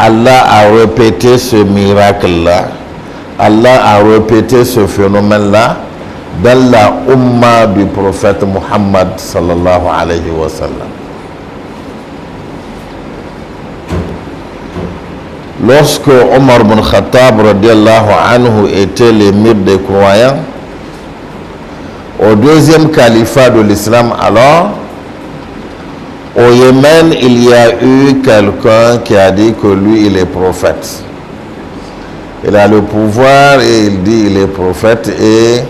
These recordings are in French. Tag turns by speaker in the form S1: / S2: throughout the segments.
S1: Allah a répété ce miracle-là, Allah a répété ce phénomène-là dans la Ummah du prophète Muhammad sallallahu alayhi wa sallam. Lorsque Omar ibn Khattab radiallahu anhu était l'émir des croyants, au deuxième califat de l'islam alors, au Yémen, il y a eu quelqu'un qui a dit que lui, il est prophète. Il a le pouvoir et il dit il est prophète et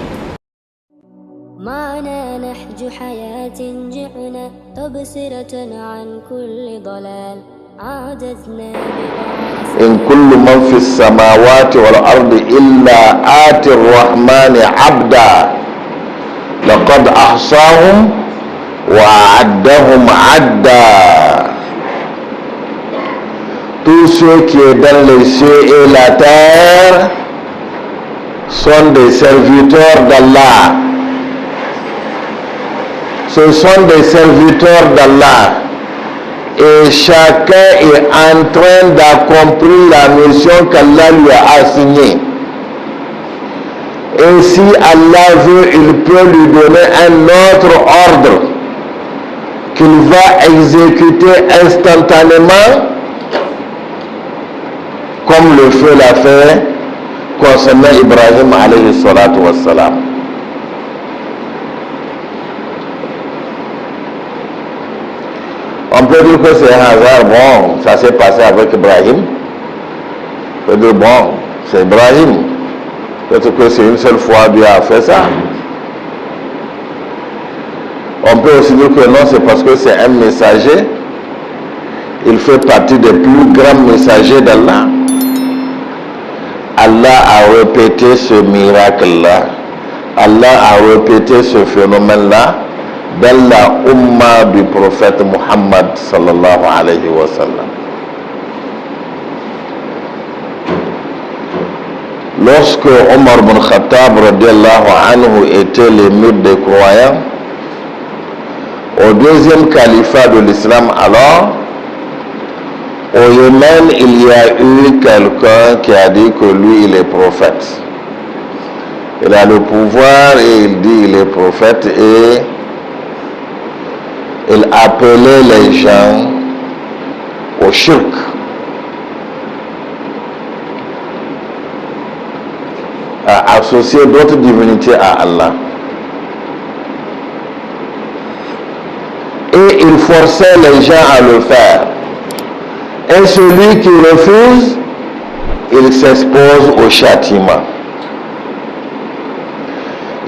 S1: إن كل من في السماوات والأرض إلا آتي الرحمن عبدا لقد أحصاهم وأعدهم عدا. Tous ceux qui sont dans les cieux et la terre sont des serviteurs d'Allah. Ce sont des serviteurs d'Allah. Et chacun est en train d'accomplir la mission qu'Allah lui a assignée. Et si Allah veut, il peut lui donner un autre ordre qu'il va exécuter instantanément, comme le feu l'a fait concernant Ibrahim alayhi salatu wassalam. On peut dire que c'est un hasard, bon, ça s'est passé avec Ibrahim. On peut dire, bon, c'est Ibrahim. Peut-être que c'est une seule fois Dieu a fait ça. On peut aussi dire que non, c'est parce que c'est un messager. Il fait partie des plus grands messagers d'Allah. Allah a répété ce miracle-là. Allah a répété ce phénomène-là dans la Ummah du prophète Muhammad sallallahu alayhi wa sallam. Lorsque Omar ibn Khattab radiallahu anhu était l'émir des croyants, au deuxième califat de l'islam alors, au Yémen, il y a eu quelqu'un qui a dit que lui, il est prophète. Il a le pouvoir et il dit il est prophète et il appelait les gens au shirk. À associer d'autres divinités à Allah. Et il forçait les gens à le faire. Et celui qui refuse, il s'expose au châtiment.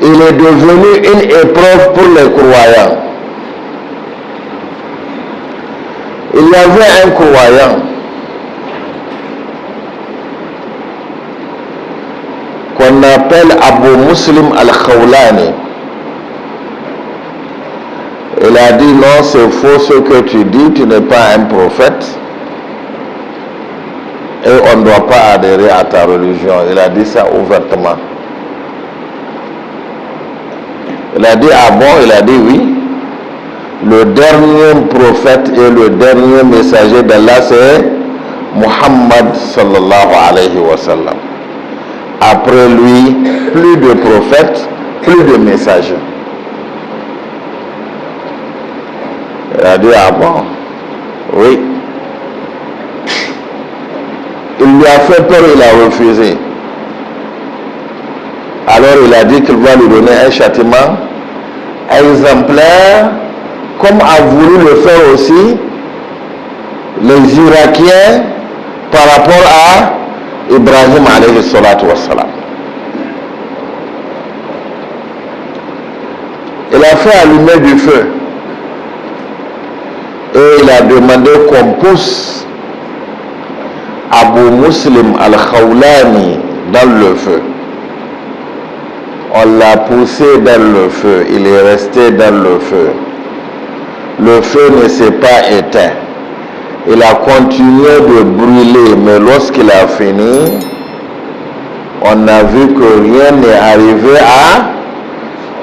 S1: Il est devenu une épreuve pour les croyants. Il y avait un croyant qu'on appelle Abu Muslim al-Khawlani. Il a dit non, c'est faux ce que tu dis, tu n'es pas un prophète et on ne doit pas adhérer à ta religion. Il a dit ça ouvertement. Il a dit ah bon, il a dit oui. Le dernier prophète et le dernier messager d'Allah c'est Muhammad sallallahu alayhi wa sallam. Après lui, plus de prophètes, plus de messagers. Il a dit ah bon, oui. Il lui a fait peur, il a refusé. Alors il a dit qu'il va lui donner un châtiment exemplaire, comme a voulu le faire aussi les Irakiens par rapport à Ibrahim alayhi salatu wassalam. Il a fait allumer du feu et il a demandé qu'on pousse Abu Muslim al-Khawlani dans le feu. On l'a poussé dans le feu, il est resté dans le feu. Le feu ne s'est pas éteint. Il a continué de brûler, mais lorsqu'il a fini, on a vu que rien n'est arrivé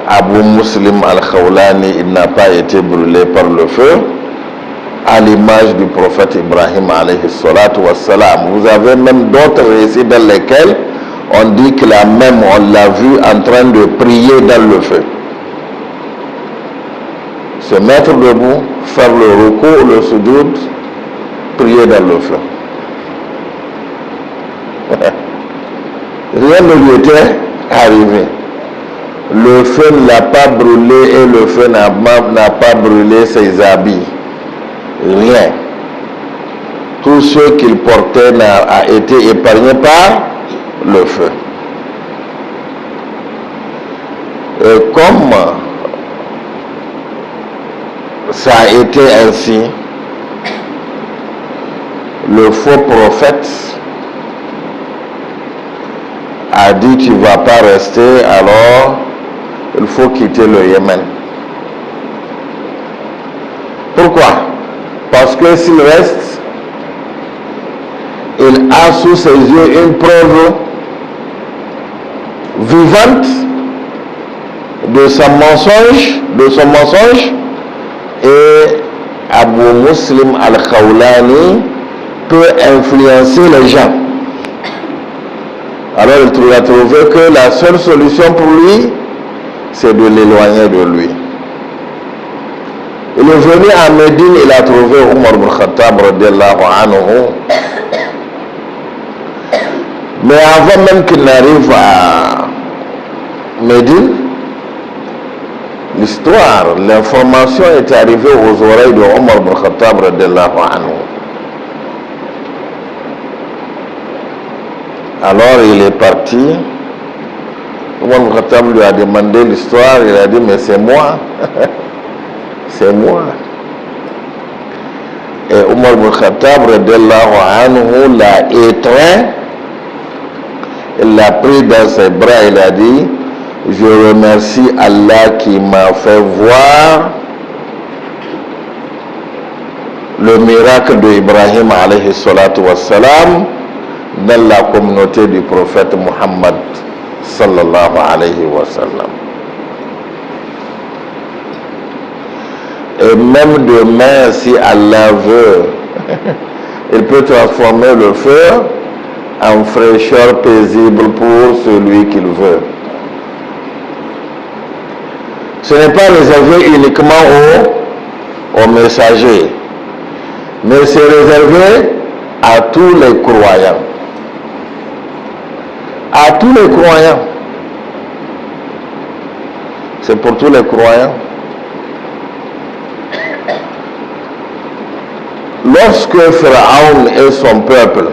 S1: à Abu Muslim al-Khawlani. Il n'a pas été brûlé par le feu. à l'image du prophète Ibrahim alayhi salatu wassalam. Vous avez même d'autres récits dans lesquels on dit que la même, on l'a vu en train de prier dans le feu. Se mettre debout, faire le ruku, le sujoud, prier dans le feu. Rien ne lui était arrivé. Le feu ne l'a pas brûlé et le feu n'a pas brûlé ses habits. Rien. Tout ce qu'il portait a été épargné par le feu. Et comme ça a été ainsi, le faux prophète a dit tu ne vas pas rester, alors il faut quitter le Yémen. Pourquoi? Parce que s'il reste, il a sous ses yeux une preuve vivante de son mensonge, et Abu Muslim al-Khawlani peut influencer les gens. Alors il a trouvé que la seule solution pour lui, c'est de l'éloigner de lui. Il est venu à Médine, il a trouvé Omar ibn Khattab radiallahu anhu. Mais avant même qu'il n'arrive à Médine, l'histoire, l'information est arrivée aux oreilles de Omar ibn Khattab radiallahu anhu. Alors il est parti. Omar ibn Khattab lui a demandé l'histoire, il a dit mais c'est moi. C'est moi. Et Omar ibn Khattab radiallahu anhu l'a étreint, il l'a pris dans ses bras, il a dit je remercie Allah qui m'a fait voir le miracle de Ibrahim alayhi salatu wassalam dans la communauté du prophète Muhammad sallallahu alayhi wa sallam. Et même demain, si Allah veut, il peut transformer le feu en fraîcheur paisible pour celui qu'il veut. Ce n'est pas réservé uniquement aux messagers, mais c'est réservé à tous les croyants. À tous les croyants. C'est pour tous les croyants. Lorsque Pharaon et son peuple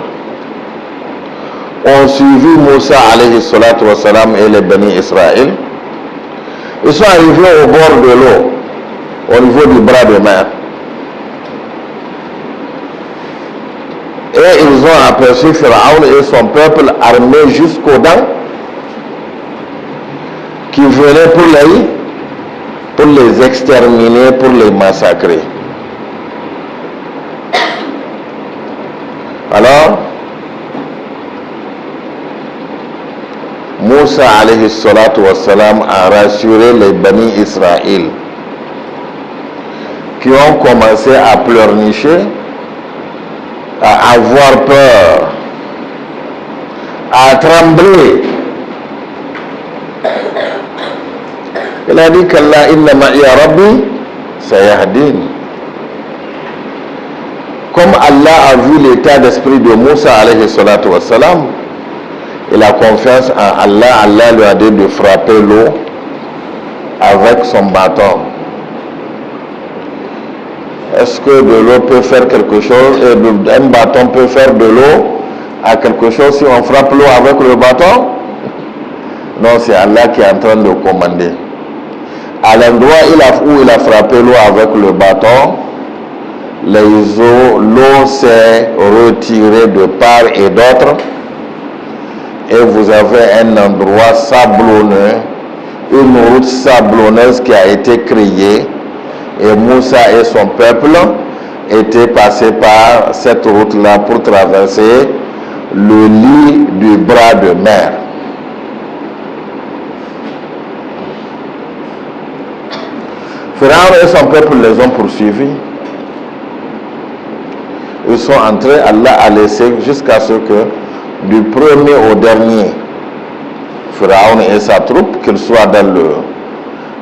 S1: ont suivi Moussa alayhi salatu wa salam et les bénis Israël, ils sont arrivés au bord de l'eau, au niveau du bras de mer. Et ils ont aperçu Pharaon et son peuple armés jusqu'aux dents, qui venaient pour les exterminer, pour les massacrer. Alors, Moussa alayhi salatu wa salam a rassuré les bénis Israël qui ont commencé à pleurnicher, à avoir peur, à trembler. Il a dit qu'Allah inna ma'iya rabbi sayahdin. Comme Allah a vu l'état d'esprit de Moussa alayhi salatu wa salam, il a confiance en Allah. Allah lui a dit de frapper l'eau avec son bâton. Est-ce que de l'eau peut faire quelque chose et un bâton peut faire de l'eau à quelque chose si on frappe l'eau avec le bâton? Non, c'est Allah qui est en train de commander. À l'endroit où il a frappé l'eau avec le bâton, l'eau s'est retirée de part et d'autre, et vous avez un endroit sablonneux, une route sablonneuse qui a été créée, et Moussa et son peuple étaient passés par cette route-là pour traverser le lit du bras de mer. Pharaon et son peuple les ont poursuivis. Ils sont entrés, Allah a laissé jusqu'à ce que du premier au dernier, Pharaon et sa troupe, qu'ils soient dans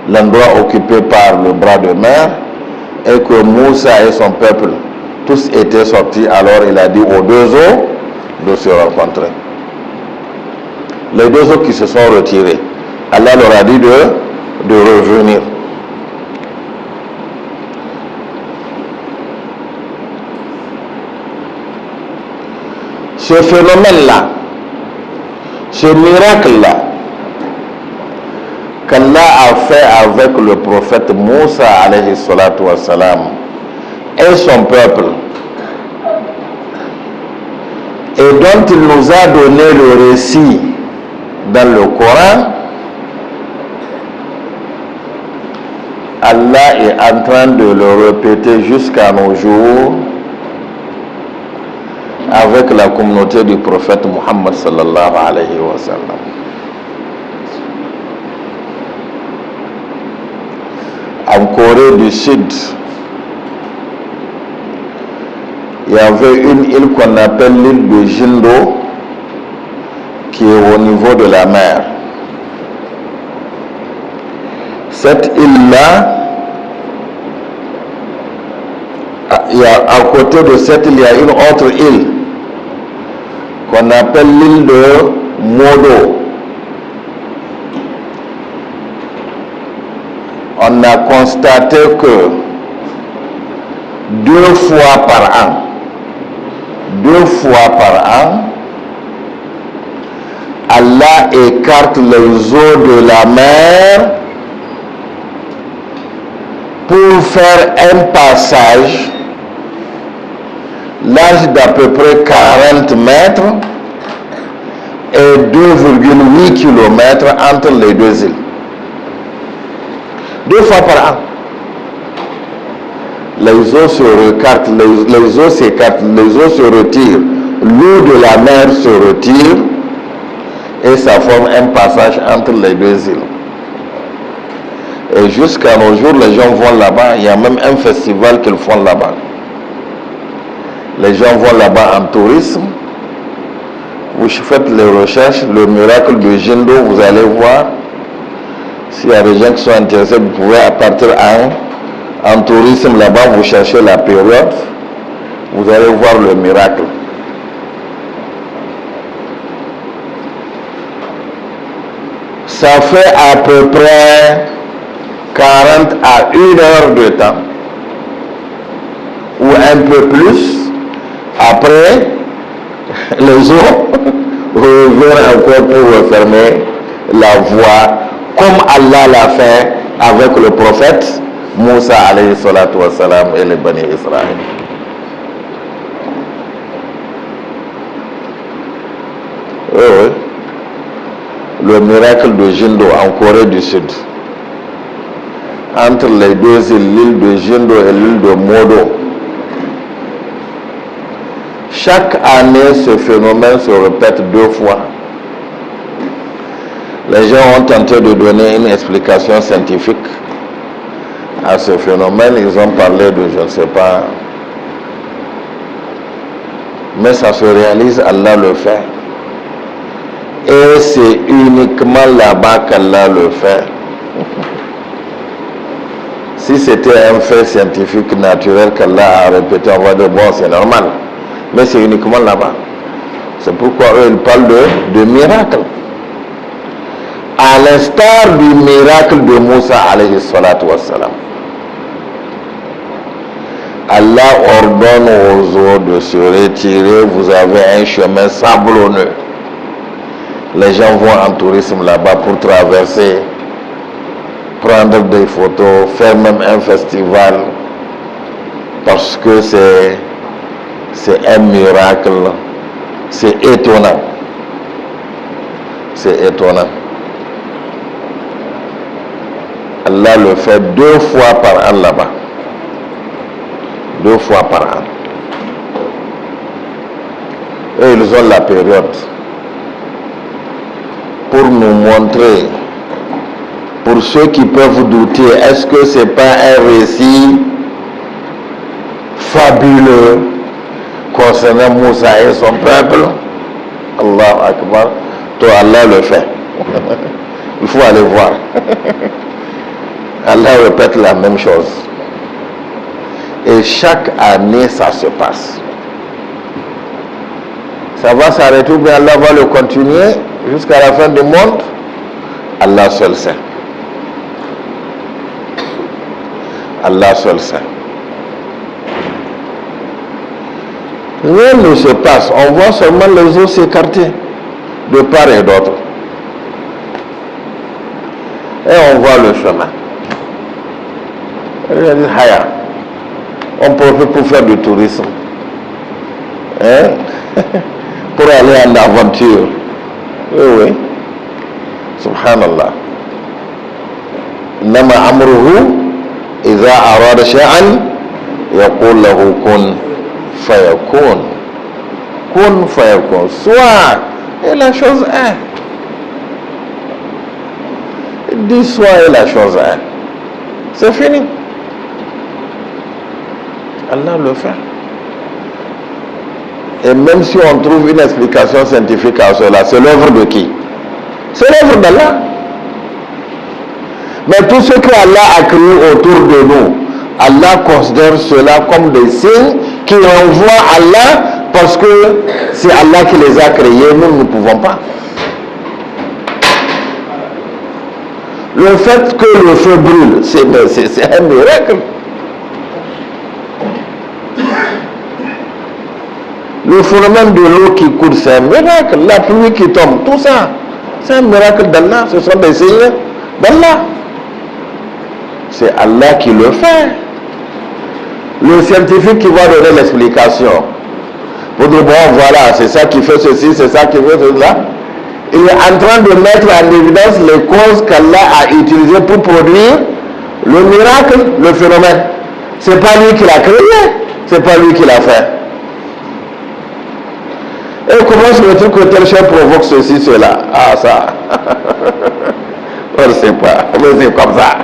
S1: l'endroit occupé par le bras de mer, et que Moussa et son peuple, tous étaient sortis, alors il a dit aux deux eaux de se rencontrer. Les deux eaux qui se sont retirés, Allah leur a dit de revenir. Ce phénomène-là, ce miracle-là, qu'Allah a fait avec le prophète Moussa alayhi salatu wassalam et son peuple, et dont il nous a donné le récit dans le Coran, Allah est en train de le répéter jusqu'à nos jours avec la communauté du prophète Muhammad sallallahu alayhi wa sallam. En Corée du Sud, il y avait une île qu'on appelle l'île de Jindo, qui est au niveau de la mer. Cette île-là, à côté de cette île, il y a une autre île qu'on appelle l'île de Modo. On a constaté que 2 fois par an, Allah écarte les eaux de la mer pour faire un passage large d'à peu près 40 mètres et 2,8 km entre les deux îles. 2 fois par an. Les eaux se recartent, les eaux s'écartent, les eaux se retirent, l'eau de la mer se retire et ça forme un passage entre les deux îles. Et jusqu'à nos jours, les gens vont là-bas, il y a même un festival qu'ils font là-bas. Les gens vont là-bas en tourisme. Vous faites les recherches, le miracle de Jindo, vous allez voir. S'il y a des gens qui sont intéressés, vous pouvez partir en tourisme là-bas, vous cherchez la période, vous allez voir le miracle. Ça fait à peu près 40 à 1 heure de temps, ou un peu plus. Après, les eaux reviennent encore pour refermer la voie, comme Allah l'a fait avec le prophète Moussa alayhi salatu wassalam et les Bani Israël. Oui. Le miracle de Jindo en Corée du Sud. Entre les deux îles, l'île de Jindo et l'île de Modo. Chaque année, ce phénomène se répète 2 fois. Les gens ont tenté de donner une explication scientifique à ce phénomène. Ils ont parlé de, je ne sais pas, mais ça se réalise, Allah le fait. Et c'est uniquement là-bas qu'Allah le fait. Si c'était un fait scientifique naturel qu'Allah a répété, on va dire bon, c'est normal. Mais c'est uniquement là-bas. C'est pourquoi eux, ils parlent de miracle. À l'instar du miracle de Moussa alayhi salatu wassalam. Allah ordonne aux eaux de se retirer, vous avez un chemin sablonneux. Les gens vont en tourisme là-bas pour traverser, prendre des photos, faire même un festival, parce que c'est un miracle, c'est étonnant. C'est étonnant. Allah le fait 2 fois par an là-bas. 2 fois par an. Et ils ont la période pour nous montrer, pour ceux qui peuvent douter, est-ce que ce n'est pas un récit fabuleux concernant Moussa et son peuple, Allah Akbar, toi Allah le fait. Il faut aller voir. Allah répète la même chose. Et chaque année, ça se passe. Ça va s'arrêter ou bien Allah va le continuer jusqu'à la fin du monde? Allah seul sait. Allah seul sait. Rien ne se passe. On voit seulement les eaux s'écarter de part et d'autre. Et on voit le chemin. On profite pour faire du tourisme. Hein? Pour aller en aventure. Oui, oui. Subhanallah. Nama amruhu idha arada shay'an yaqul lahu kun fayakun. Kun fayakun. Soit, et la chose est. Dis soit et la chose est. C'est fini. Allah le fait. Et même si on trouve une explication scientifique à cela, c'est l'œuvre de qui? C'est l'œuvre d'Allah. Mais tout ce que Allah a créé autour de nous, Allah considère cela comme des signes qui renvoient à Allah parce que c'est Allah qui les a créés, nous ne pouvons pas. Le fait que le feu brûle, c'est un miracle. Le phénomène de l'eau qui coule, c'est un miracle. La pluie qui tombe, tout ça, c'est un miracle d'Allah. Ce sont des signes d'Allah. C'est Allah qui le fait. Le scientifique qui va donner l'explication. Pour dire, bon, voilà, c'est ça qui fait ceci, c'est ça qui fait cela. Il est en train de mettre en évidence les causes qu'Allah a utilisées pour produire le miracle, le phénomène. C'est pas lui qui l'a créé, c'est pas lui qui l'a fait. Et comment se fait-il que tel chose provoque ceci, cela? Ah, ça. On ne sait pas, mais c'est comme ça.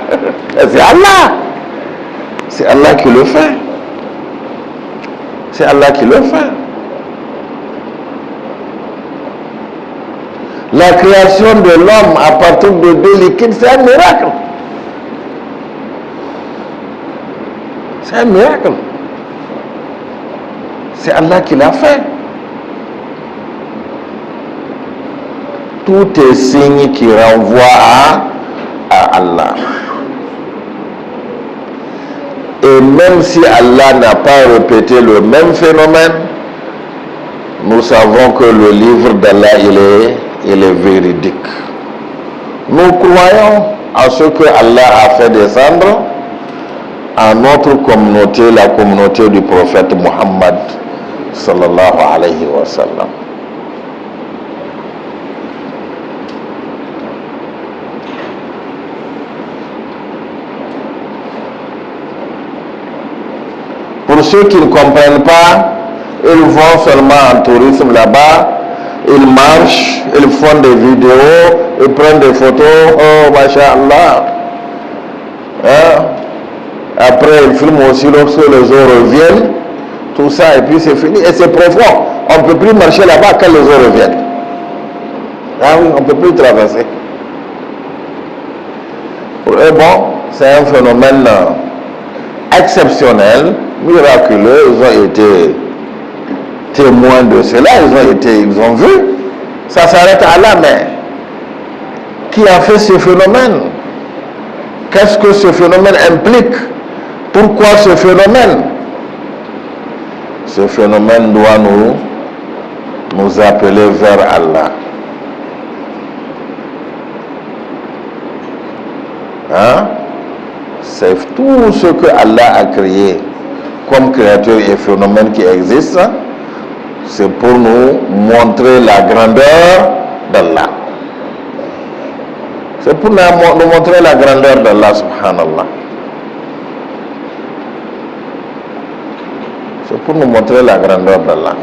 S1: C'est Allah. C'est Allah qui le fait. C'est Allah qui le fait. La création de l'homme à partir de deux liquides, c'est un miracle. C'est un miracle. C'est Allah qui l'a fait. Tout est signe qui renvoie à Allah. Et même si Allah n'a pas répété le même phénomène, nous savons que le livre d'Allah, il est véridique. Nous croyons à ce que Allah a fait descendre à notre communauté, la communauté du prophète Muhammad sallallahu alayhi wa sallam. Pour ceux qui ne comprennent pas, ils vont seulement en tourisme là-bas, ils marchent, ils font des vidéos, ils prennent des photos, oh masha'Allah. Hein? Après, ils filment aussi lorsque les eaux reviennent, tout ça, et puis c'est fini. Et c'est profond. On ne peut plus marcher là-bas quand les eaux reviennent. Ah oui, on ne peut plus traverser. Pour eux, bon, c'est un phénomène exceptionnel, miraculeux. Ils ont été témoins de cela, ils ont vu. Ça s'arrête à là, mais qui a fait ce phénomène? Qu'est-ce que ce phénomène implique? Pourquoi ce phénomène? Ce phénomène doit nous appeler vers Allah. Hein? C'est tout ce que Allah a créé comme créature et phénomène qui existe. C'est pour nous montrer la grandeur d'Allah. C'est pour nous montrer la grandeur d'Allah, subhanallah. C'est pour nous montrer la grandeur d'Allah.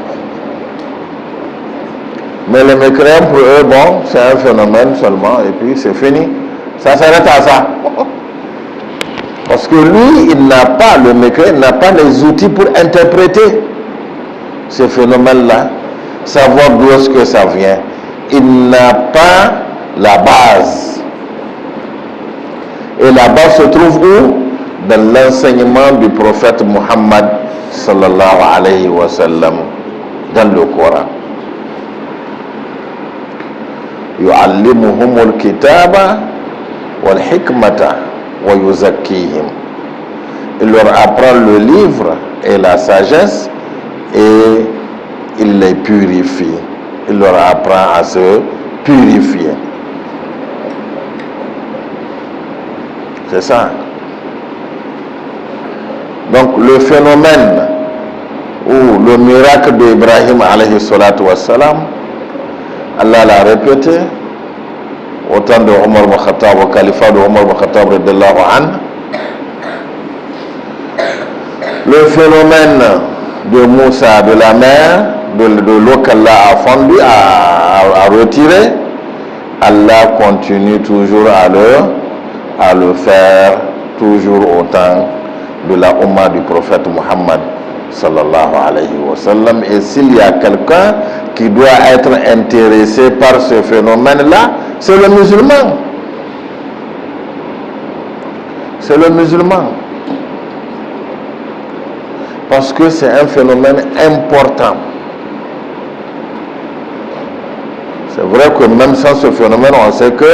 S1: Mais les mécréants, pour eux, bon, c'est un phénomène seulement, et puis c'est fini. Ça s'arrête à ça. Parce que lui, il n'a pas, le mécréant, il n'a pas les outils pour interpréter ce phénomène-là, savoir d'où est-ce que ça vient. Il n'a pas la base. Et la base se trouve où? Dans l'enseignement du prophète Muhammad sallallahu alayhi wa sallam, dans le Coran. يعلمهم الكتاب والحكمة ويزكيهم. Il leur apprend le livre et la sagesse et il les purifie. Il leur apprend à se purifier. C'est ça. Donc le phénomène ou le miracle d'Ibrahim alayhi salatu wassalam, Allah l'a répété au temps de Omar ibn Khattab, au califat de Omar ibn Khattab radiyallahu anhu. Le phénomène de Moussa, de la mer, de l'eau qu'Allah a fondue, a retiré, Allah continue toujours à le faire, toujours au temps de la Ummah du prophète Muhammad sallallahu alayhi wa sallam. Et s'il y a quelqu'un qui doit être intéressé par ce phénomène-là, c'est le musulman. C'est le musulman. Parce que c'est un phénomène important. C'est vrai que même sans ce phénomène, on sait que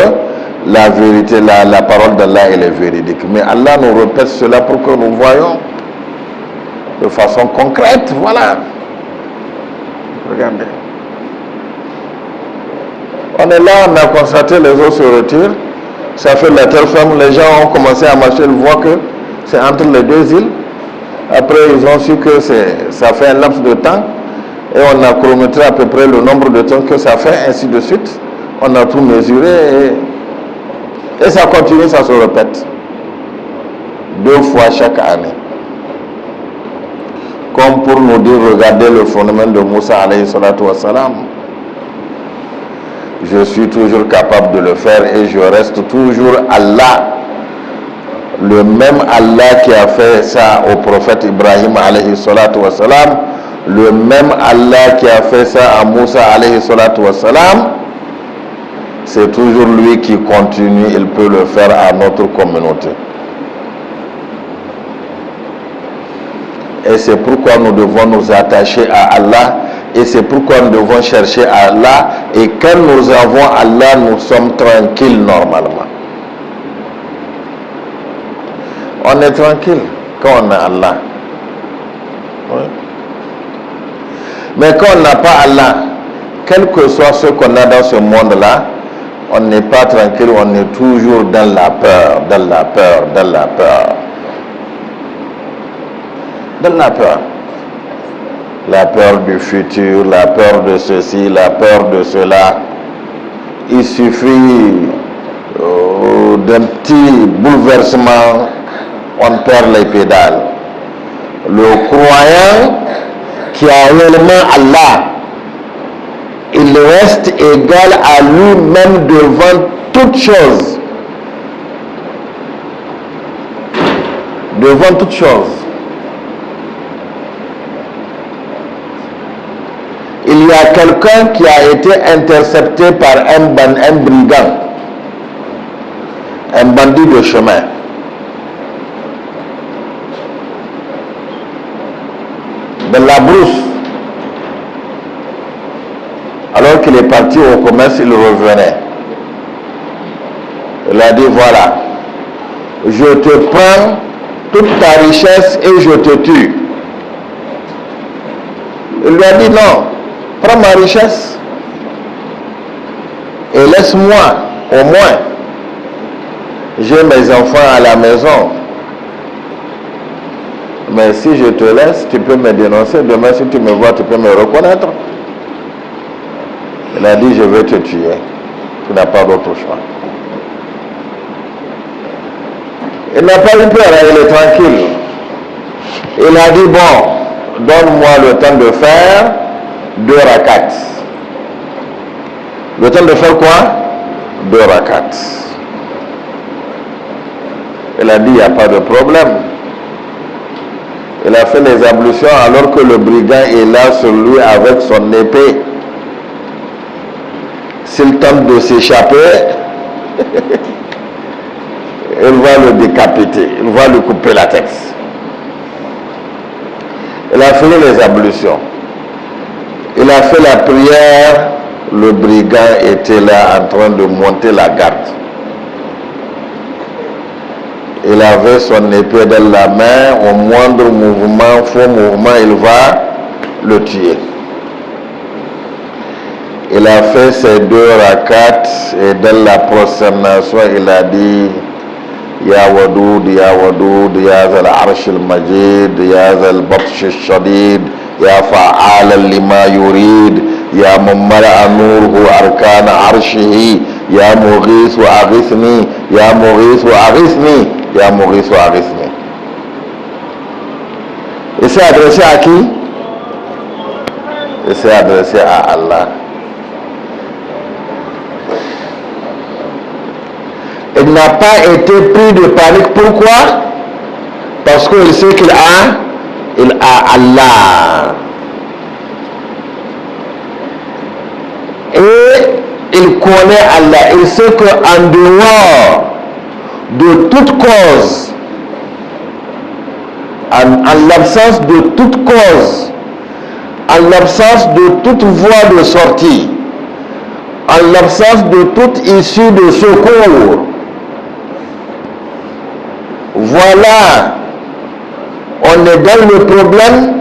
S1: la vérité, la parole d'Allah, elle est véridique. Mais Allah nous répète cela pour que nous voyons de façon concrète. Voilà. Regardez. On est là, on a constaté les eaux se retirent. Ça fait la terre ferme. Les gens ont commencé à marcher. Ils voient que c'est entre les deux îles. Après, ils ont su que ça fait un laps de temps. Et on a chronométré à peu près le nombre de temps que ça fait, ainsi de suite. On a tout mesuré et ça continue, ça se répète. 2 fois chaque année. Comme pour nous dire, regardez le phénomène de Moussa alayhi salatu wassalam. Je suis toujours capable de le faire et je reste toujours Allah. Le même Allah qui a fait ça au prophète Ibrahim alayhi salatu wassalam, le même Allah qui a fait ça à Moussa alayhi salatu wassalam, c'est toujours lui qui continue, il peut le faire à notre communauté. Et c'est pourquoi nous devons nous attacher à Allah. Et c'est pourquoi nous devons chercher Allah. Et quand nous avons Allah, nous sommes tranquilles normalement. On est tranquille quand on a Allah. Oui. Mais quand on n'a pas Allah, quel que soit ce qu'on a dans ce monde-là, on n'est pas tranquille, on est toujours dans la peur, dans la peur, dans la peur. Dans la peur. La peur du futur, la peur de ceci, la peur de cela. Il suffit d'un petit bouleversement, on perd les pédales. Le croyant qui a réellement Allah, il reste égal à lui-même devant toute chose. Devant toute chose. Il y a quelqu'un qui a été intercepté par un brigand, un bandit de chemin. De la brousse. Alors qu'il est parti au commerce, il revenait. Il a dit, voilà, je te prends toute ta richesse et je te tue. Il lui a dit, non, prends ma richesse et laisse-moi au moins. J'ai mes enfants à la maison. Mais si je te laisse, tu peux me dénoncer. Demain, si tu me vois, tu peux me reconnaître. Il a dit, je vais te tuer. Tu n'as pas d'autre choix. Il n'a pas eu peur, il est tranquille. Il a dit, bon, donne-moi le temps de faire 2 rakats. Le temps de faire quoi? 2 rakats. Il a dit, il n'y a pas de problème. Il a fait les ablutions alors que le brigand est là sur lui avec son épée. S'il tente de s'échapper, il va le décapiter, il va lui couper la tête. Il a fait les ablutions. Il a fait la prière, le brigand était là en train de monter la garde. Il avait son épée dans la main, au moindre mouvement, faux mouvement, il va le tuer. Il a fait ses 2 rakats et dans la prosternation, il a dit Ya Wadud, Ya Wadud, Ya Zal Arsh al-Majid, Ya Zal Batsh al-Shadid, Ya Fa'al lima yurid, Ya Mummala Nurhu Arkana Arshihi, Ya Mughis wa Aghithni, Ya Mughis wa Aghithni, Ya Mughis wa Aghithni. Il s'est adressé à qui? Il s'est adressé à Allah. Il n'a pas été pris de panique. Pourquoi? Parce qu'il sait qu'il a Allah. Et il connaît Allah. Il sait qu'en dehors de toute cause, en l'absence de toute cause, en l'absence de toute voie de sortie, en l'absence de toute issue de secours, voilà, on est dans le problème,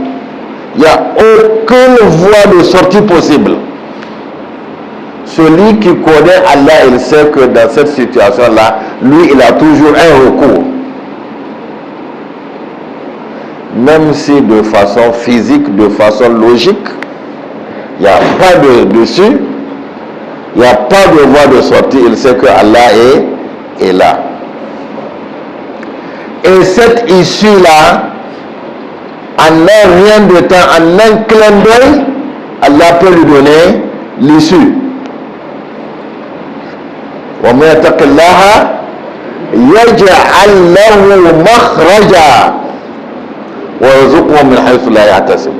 S1: il n'y a aucune voie de sortie possible. Celui qui connaît Allah, il sait que dans cette situation-là, lui, il a toujours un recours. Même si de façon physique, de façon logique, il n'y a pas de dessus, il n'y a pas de voie de sortie, il sait que Allah est là. Et cette issue-là, en un rien de temps, en un clin d'œil, Allah peut lui donner l'issue. وَمَنْ يَتَقِ اللَّهَ يَجْعَلْ لَهُ مَخْرَجًا وَيَرْزُقْهُ مِنْ حَيْثُ لَا يَحْتَسِبُ.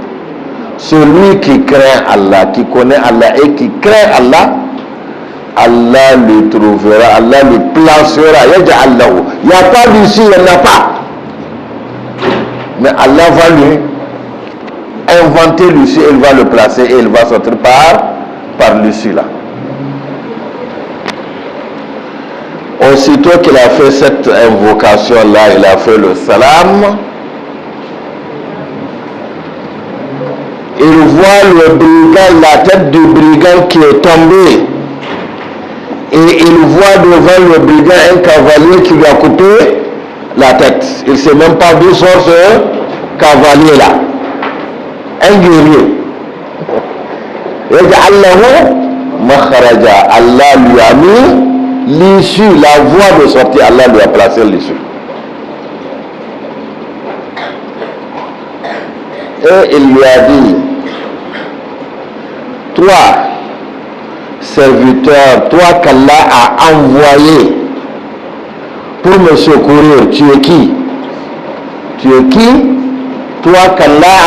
S1: Celui qui craint Allah, qui connaît Allah et qui craint Allah, Allah le trouvera, Allah le placera. يَجْعَلْ لَهُ. Il n'y a pas d'issue, il n'y en a pas. Mais Allah va lui inventer l'issue, il va le placer et il va sortir par l'issue là. Aussitôt qu'il a fait cette invocation là, il a fait le salam. Il voit le brigand, la tête du brigand qui est tombée. Et il voit devant le brigand un cavalier qui lui a coupé la tête. Il ne sait même pas d'où sort ce cavalier là. Un guerrier. Allah lui a mis l'issue, la voie de sortie. Allah lui a placé l'issue. Et il lui a dit, toi, serviteur, toi qu'Allah a envoyé pour me secourir, tu es qui? Tu es qui? Toi qu'Allah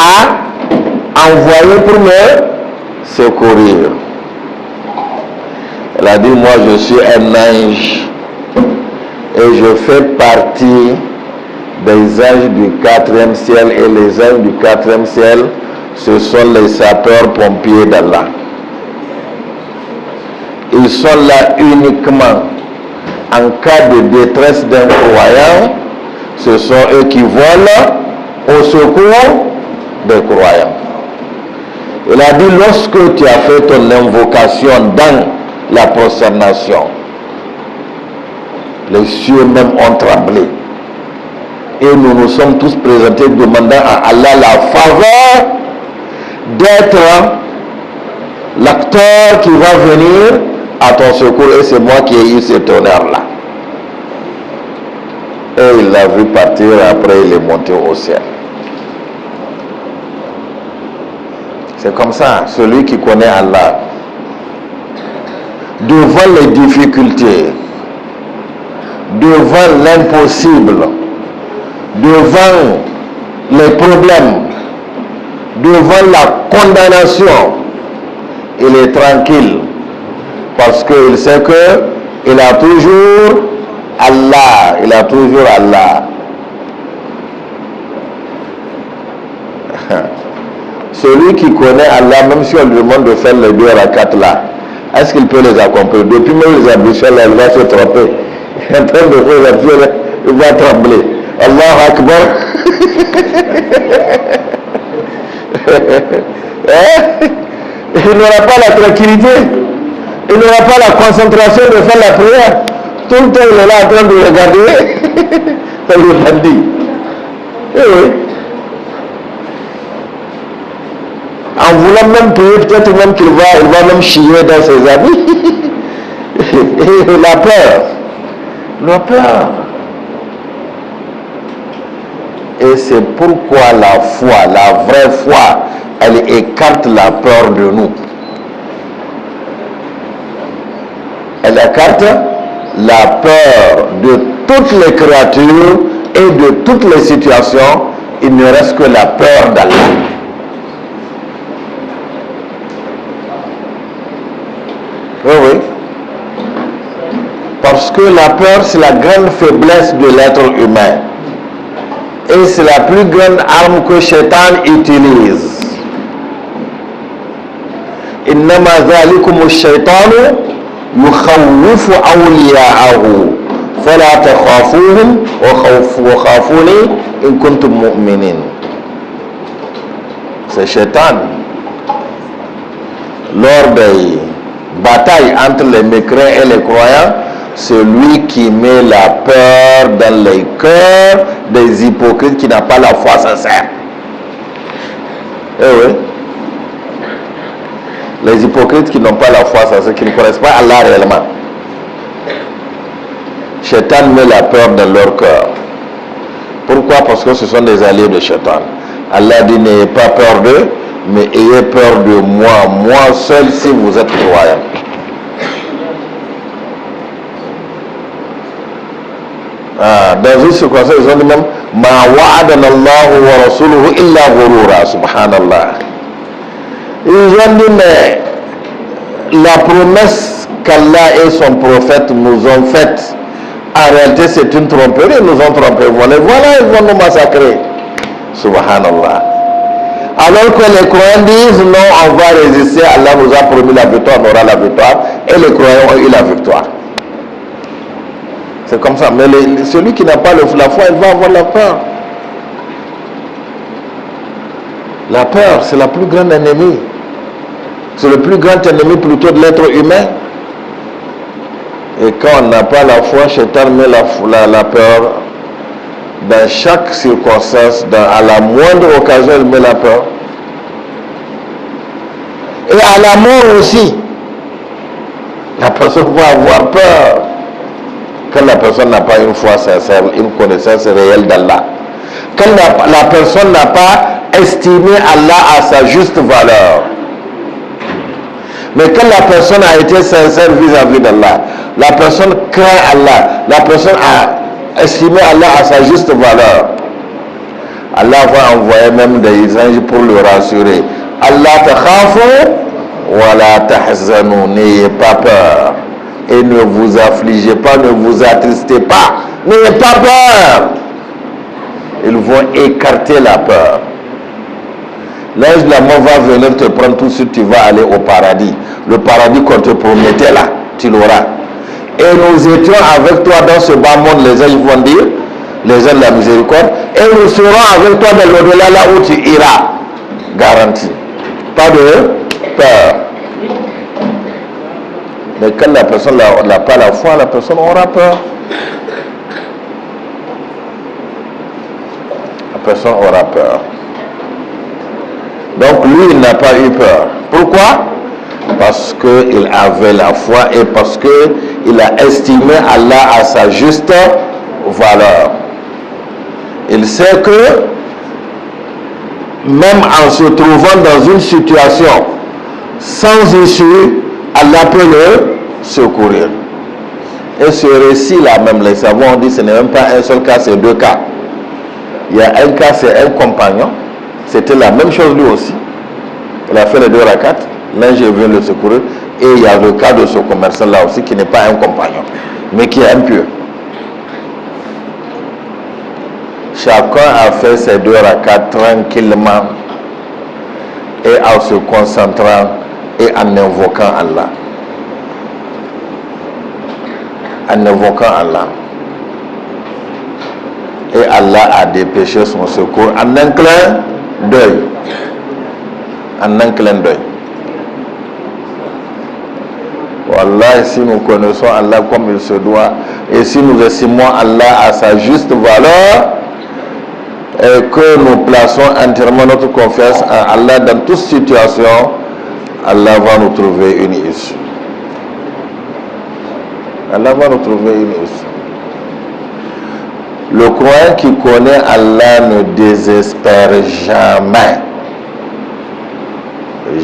S1: a envoyé pour me secourir. Elle a dit, moi je suis un ange et je fais partie des anges du 4e ciel, et les anges du 4e ciel, ce sont les sapeurs-pompiers d'Allah. Ils sont là uniquement en cas de détresse d'un croyant. Ce sont eux qui volent au secours des croyants. Il a dit, lorsque tu as fait ton invocation dans la prosternation, les cieux même ont tremblé. Et nous nous sommes tous présentés demandant à Allah la faveur d'être l'acteur qui va venir à ton secours, et c'est moi qui ai eu cet honneur-là. Et il l'a vu partir, après il est monté au ciel. C'est comme ça, celui qui connaît Allah, devant les difficultés, devant l'impossible, devant les problèmes, devant la condamnation, il est tranquille parce qu'il sait que il a toujours Allah, il a toujours Allah. Celui qui connaît Allah, même si on lui demande de faire les 2 rakats là, est-ce qu'il peut les accomplir? Depuis même les ablutions là, il va se tromper. Il est en train de faire les ablutions là, il va trembler. Allahu Akbar. Il n'aura pas la tranquillité, il n'aura pas la concentration de faire la prière. Tout le temps il est là en train de regarder. Ça lui est bandit. Eh oui. En voulant même prier, peut-être même qu'il va même chier dans ses habits. La peur. La peur. Et c'est pourquoi la foi, la vraie foi, elle écarte la peur de nous. Elle écarte la peur de toutes les créatures et de toutes les situations. Il ne reste que la peur d'Allah. Oui, oui. Parce que la peur, c'est la grande faiblesse de l'être humain. Et c'est la plus grande arme que Shaitan utilise. إنما ذلكم الشيطان يخوف أولياءه فلا تخافوهم وخافوني إن كنتم مؤمنين. C'est Shaitan. Lors des batailles entre les mécréants et les croyants, c'est lui qui met la peur dans les cœurs des hypocrites qui n'ont pas la foi sincère. Eh oui. Les hypocrites qui n'ont pas la foi sincère, qui ne connaissent pas Allah réellement. Shaitan met la peur dans leur cœur. Pourquoi? Parce que ce sont des alliés de Shaitan. Allah dit n'ayez pas peur d'eux, mais ayez peur de moi, moi seul si vous êtes croyants. Dans une circonstance, ils ont dit même Ma wa'adana Allahu wa rasuluhu illa ghurura, subhanallah. Ils ont dit mais la promesse qu'Allah et son prophète nous ont faite, en réalité c'est une tromperie, ils nous ont trompés. Voilà, ils vont nous massacrer. Subhanallah. Alors que les croyants disent non, on va résister, Allah nous a promis la victoire, on aura la victoire, et les croyants ont eu la victoire. C'est comme ça. Mais celui qui n'a pas la foi, il va avoir la peur. La peur, c'est la plus grande ennemie. C'est le plus grand ennemi plutôt de l'être humain. Et quand on n'a pas la foi, Shaitan met la peur dans chaque circonstance, à la moindre occasion, il met la peur. Et à la mort aussi, la personne va avoir peur. Quand la personne n'a pas une foi sincère, une connaissance réelle d'Allah. Quand la personne n'a pas estimé Allah à sa juste valeur. Mais quand la personne a été sincère vis-à-vis d'Allah, la personne craint Allah, la personne a estimé Allah à sa juste valeur, Allah va envoyer même des anges pour le rassurer. Allah takhafu wa la tahzanu, n'ayez pas peur. Et ne vous affligez pas, ne vous attristez pas. N'ayez pas peur. Ils vont écarter la peur. L'ange de la mort va venir te prendre tout de suite, tu vas aller au paradis. Le paradis qu'on te promettait là, tu l'auras. Et nous étions avec toi dans ce bas monde, les anges vont dire, les anges de la miséricorde, et nous serons avec toi dans l'au-delà, là où tu iras. Garanti. Pas de peur. Mais quand la personne n'a pas la foi, la personne aura peur. La personne aura peur. Donc lui, il n'a pas eu peur. Pourquoi? Parce qu'il avait la foi et parce qu'il a estimé Allah à sa juste valeur. Il sait que même en se trouvant dans une situation sans issue, Allah peut le secourir. Et ce récit-là, même les savants ont dit, ce n'est même pas un seul cas, c'est deux cas. Il y a un cas, c'est un compagnon. C'était la même chose lui aussi. Il a fait les 2 rakats. L'un, je viens le secourir. Et il y a le cas de ce commerçant-là aussi qui n'est pas un compagnon, mais qui est impieux. Chacun a fait ses 2 rakats tranquillement et en se concentrant et en invoquant Allah. En invoquant Allah. Et Allah a dépêché son secours en un clin d'œil. En un clin d'œil. Wallah, si nous connaissons Allah comme il se doit, et si nous estimons Allah à sa juste valeur, et que nous plaçons entièrement notre confiance en Allah dans toute situation, Allah va nous trouver une issue. Allah va nous trouver une issue. Le croyant qui connaît Allah ne désespère jamais.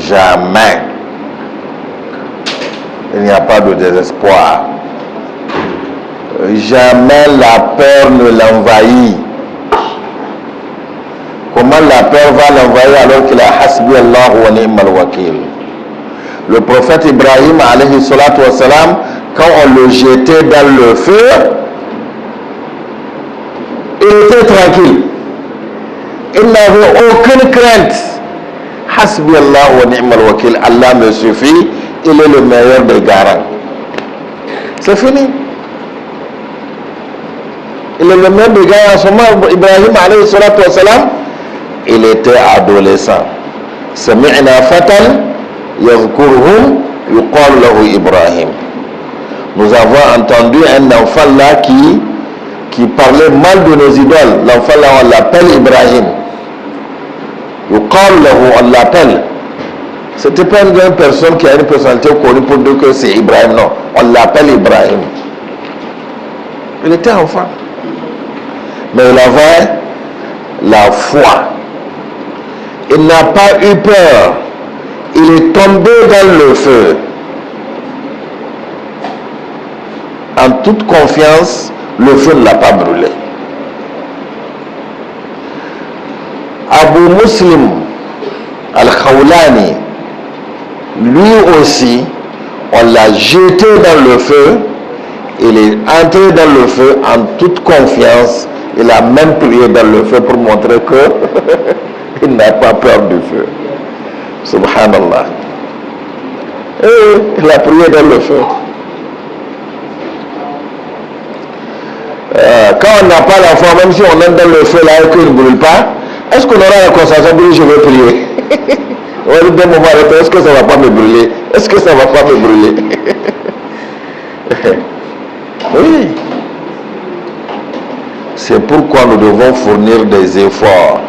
S1: Jamais. Il n'y a pas de désespoir. Jamais la peur ne l'envahit. Comment la peur va l'envahir alors qu'il a hasbi Allah wa ni'mal wakil? Le prophète Ibrahim alayhi salatu wa salam, quand on le jetait dans le feu, il était tranquille. Il n'avait aucune crainte. Hasbi Allah wa ni'mal wakil. Allah me suffit. Il est le meilleur des garants. C'est fini. Il est le meilleur des garants. En ce moment, Ibrahim alayhi salatu wa salam, il était adolescent. Sami'na fatan yadhkuruhum yuqalu lahu Ibrahim. Nous avons entendu un enfant là qui parlait mal de nos idoles. L'enfant là, on l'appelle Ibrahim. Yuqalu lahu, on l'appelle. C'était pas une personne qui a une personnalité connue pour dire que c'est Ibrahim, non. On l'appelle Ibrahim. Il était enfant. Mais il avait la foi. Il n'a pas eu peur. Il est tombé dans le feu. En toute confiance, le feu ne l'a pas brûlé. Abu Muslim Al-Khawlani, lui aussi, on l'a jeté dans le feu. Il est entré dans le feu en toute confiance. Il a même prié dans le feu pour montrer que il n'a pas peur du feu. Subhanallah. Et il a prié dans le feu. Quand on n'a pas la foi, même si on est dans le feu là et qu'il ne brûle pas, est-ce qu'on aura la conscience de dire je vais prier? On va dire d'un moment à l'autre, est-ce que ça ne va pas me brûler? Est-ce que ça ne va pas me brûler? Oui. C'est pourquoi nous devons fournir des efforts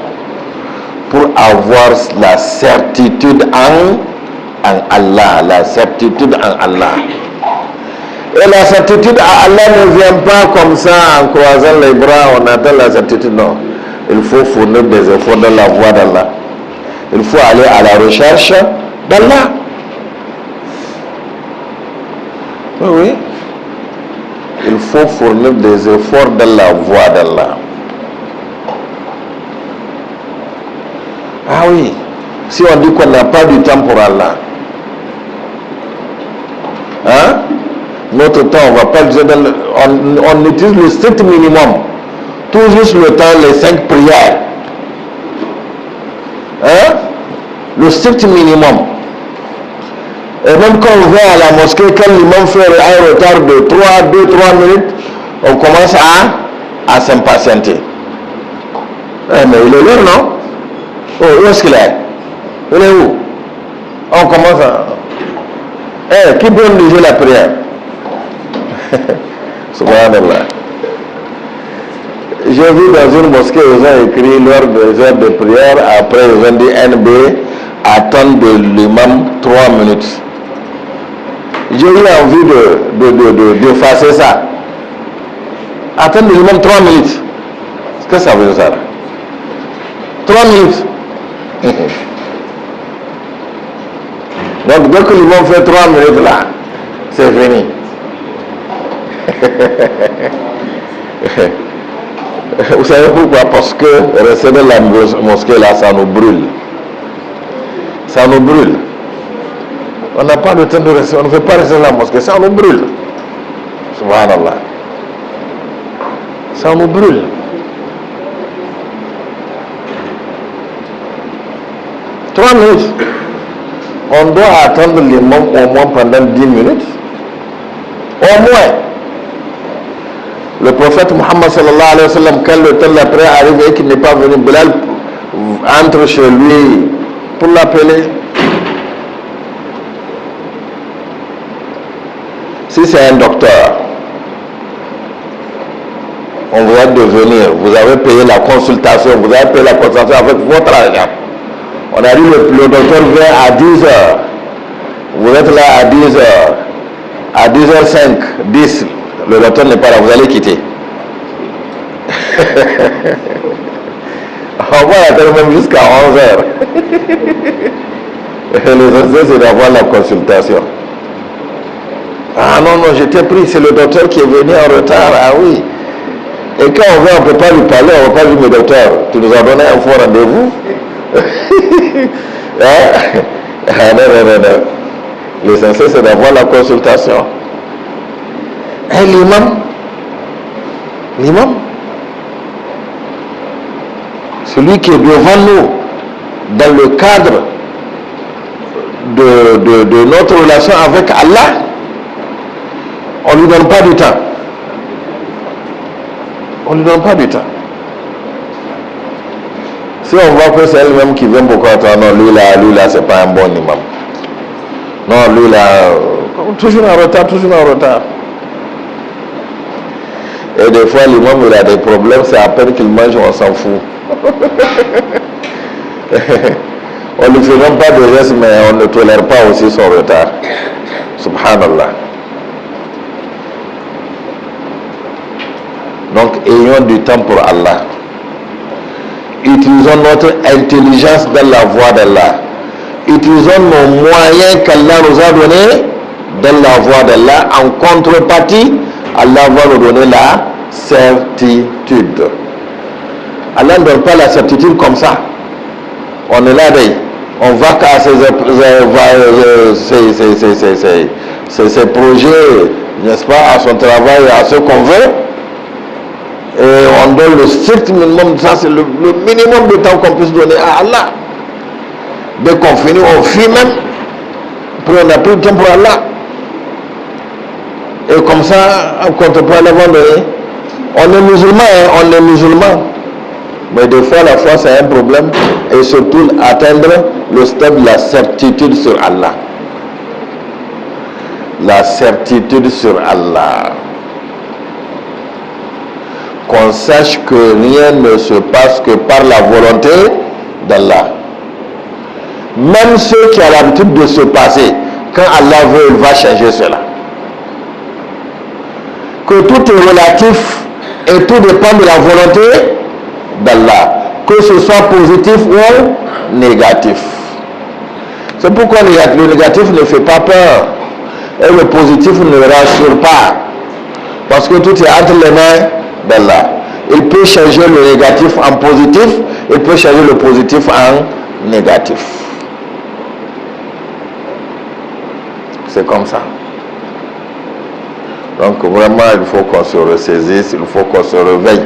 S1: pour avoir la certitude en Allah. La certitude en Allah. Et la certitude en Allah ne vient pas comme ça en croisant les bras, on attend la certitude, non. Il faut fournir des efforts dans la voie d'Allah. Il faut aller à la recherche d'Allah. Oui. Il faut fournir des efforts dans la voie d'Allah. Ah oui. Si on dit qu'on n'a pas du temps pour Allah, hein? Notre temps, on va pas dire on utilise le strict minimum. Tout juste le temps, les 5 prières. Hein? Le strict minimum. Et même quand on va à la mosquée, quand l'imam fait un retard de 2-3 minutes, on commence à s'impatienter. Mais il est l'heure, non? Oh, où est-ce qu'il est? Il est où? On commence à... qui peut diriger la prière? Subhanallah. J'ai vu dans une mosquée, ils ont écrit l'heure des heures de prière, après ils ont dit NB, attendre de l'imam 3 minutes. J'ai eu envie d'effacer ça. Attendre de l'imam 3 minutes. Qu'est-ce que ça veut dire ça? 3 minutes. Donc dès que l'imam fait 3 minutes là, c'est fini. Vous savez pourquoi? Parce que rester dans la mosquée là, ça nous brûle. Ça nous brûle. On n'a pas le temps de rester, on ne veut pas rester dans la mosquée, ça nous brûle. Subhanallah. Ça nous brûle. Trois minutes. On doit attendre l'imam au moins pendant 10 minutes. Au moins. Le prophète Muhammad sallallahu alayhi wa sallam, quand le temps d'après arrive et qu'il n'est pas venu, Bilal entre chez lui pour l'appeler. Si c'est un docteur, on va devenir, vous avez payé la consultation, vous avez payé la consultation avec votre argent. On a dit le docteur vient à 10 heures. Vous êtes là à 10 heures. À 10h05, 10, le docteur n'est pas là, vous allez quitter. On va attendre même jusqu'à 11 heures. L'essentiel, c'est d'avoir la consultation. Ah non, non, j'étais pris, c'est le docteur qui est venu en retard. Ah oui. Et quand on vient, on ne peut pas lui parler, on ne va pas dire, mais docteur, tu nous as donné un faux rendez-vous. Hein? Ah non, non, non, non. L'essentiel, c'est d'avoir la consultation. Et l'imam, celui qui est devant nous, dans le cadre de notre relation avec Allah, on ne lui donne pas du temps. On ne lui donne pas du temps. Si on voit que c'est elle-même qui vient beaucoup attendre, non, lui là, c'est pas un bon imam. Non, lui là, toujours en retard. Et des fois, l'imam, il a des problèmes, c'est à peine qu'il mange, on s'en fout. On ne fait même pas de gestes, mais on ne tolère pas aussi son retard. Subhanallah. Donc, ayons du temps pour Allah. Utilisons notre intelligence dans la voie d'Allah. Utilisons nos moyens qu'Allah nous a donnés dans la voie d'Allah. En contrepartie, Allah va nous donner la certitude. Allah ne donne pas la certitude comme ça. On est là, on va qu'à ses projets, n'est-ce pas, à son travail, à ce qu'on veut. Et on donne le strict minimum, ça c'est le minimum de temps qu'on puisse donner à Allah. Dès qu'on finit, on fuit même. Puis on n'a plus de temps pour Allah. Et comme ça, on ne compte pas l'abandonner. On est musulman, Mais des fois, la foi, c'est un problème. Et surtout, atteindre le stade de la certitude sur Allah. La certitude sur Allah. Qu'on sache que rien ne se passe que par la volonté d'Allah. Même ce qui a l'habitude de se passer, quand Allah veut, il va changer cela. Que tout est relatif et tout dépend de la volonté d'Allah. Que ce soit positif ou négatif. C'est pourquoi le négatif ne fait pas peur. Et le positif ne rassure pas. Parce que tout est entre les mains d'Allah. Il peut changer le négatif en positif, il peut changer le positif en négatif. C'est comme ça. Donc vraiment, il faut qu'on se ressaisisse, il faut qu'on se réveille.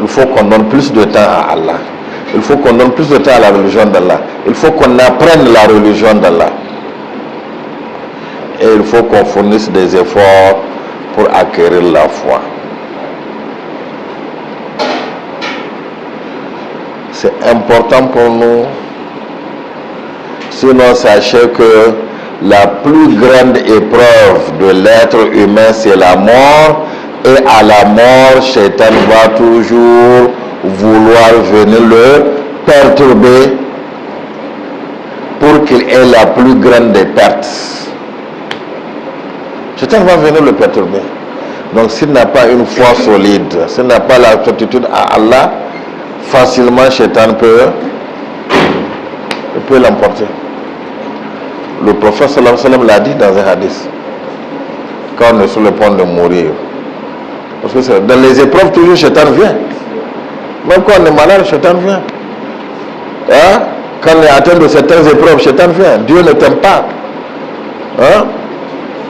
S1: Il faut qu'on donne plus de temps à Allah. Il faut qu'on donne plus de temps à la religion d'Allah. Il faut qu'on apprenne la religion d'Allah. Et il faut qu'on fournisse des efforts pour acquérir la foi. C'est important pour nous. Sinon, sachez que la plus grande épreuve de l'être humain, c'est la mort. Et à la mort, Shaitan va toujours vouloir venir le perturber pour qu'il ait la plus grande des pertes. Shaitan va venir le perturber. Donc s'il n'a pas une foi solide, s'il n'a pas la certitude à Allah, facilement Shaitan peut l'emporter. Le prophète sallallahu alayhi wa sallam l'a dit dans un hadith. Quand on est sur le point de mourir, Parce que dans les épreuves, toujours Shaitan vient. Même quand on est malade, Shaitan vient. Hein? Quand on est atteint de certaines épreuves, Shaitan vient. Dieu ne t'aime pas. Hein?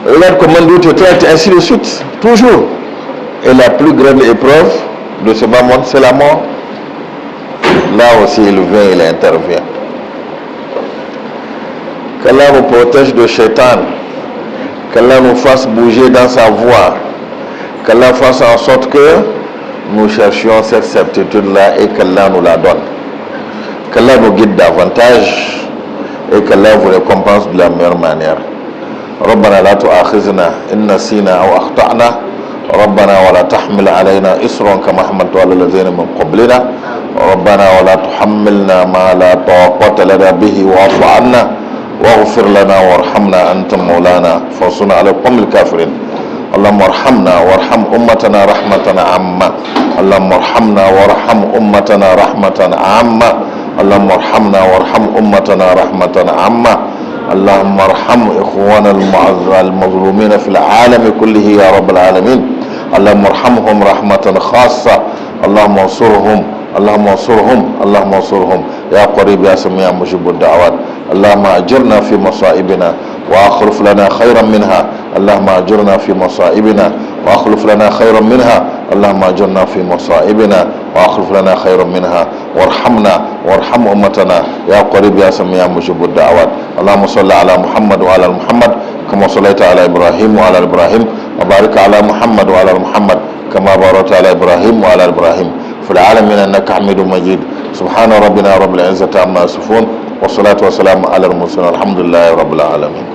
S1: Regarde comment Dieu te traite, ainsi de suite. Toujours. Et la plus grande épreuve de ce bas monde, c'est la mort. Là aussi, il vient, il intervient. Qu'Allah nous protège de Shaitan. Qu'Allah nous fasse bouger dans sa voie. Qu'Allah fasse en sorte que nous cherchions cette certitude-là et qu'Allah nous la donne. Qu'Allah nous guide davantage et qu'Allah vous récompense de la meilleure manière. ربنا لا تؤاخذنا إن نسينا أو أخطأنا ربنا ولا تحمل علينا إصرا كما حملت على الذين من قبلنا ربنا ولا تحملنا ما لا طاقة لنا به واعف عنا واغفر لنا وارحمنا أنت مولانا فانصرنا على القوم الكافرين اللهم ارحمنا وارحم أمتنا رحمة عامة اللهم ارحمنا وارحم أمتنا رحمة عامة اللهم ارحمنا وارحم أمتنا رحمة عامة اللهم ارحم إخوانا المظلومين في العالم كله يا رب العالمين اللهم ارحمهم رحمة خاصة اللهم انصرهم اللهم انصرهم اللهم انصرهم يا قريب يا سميع مجيب الدعوات اللهم اجرنا في مصائبنا واخلف لنا خيرا منها اللهم اجرنا في مصائبنا واخلف لنا خيرا منها اللهم اجرنا في مصائبنا واخلف لنا خيرا منها وارحمنا وارحم امتنا يا قريب يا سميع مجيب الدعوات اللهم صل على محمد وعلى محمد كما صليت على ابراهيم وعلى ابراهيم وبارك على محمد وعلى محمد كما باركت على ابراهيم وعلى ابراهيم في العالمين انك حميد مجيد سبحان ربنا رب العزة عما يصفون والصلاة والسلام على المرسلين الحمد لله رب العالمين.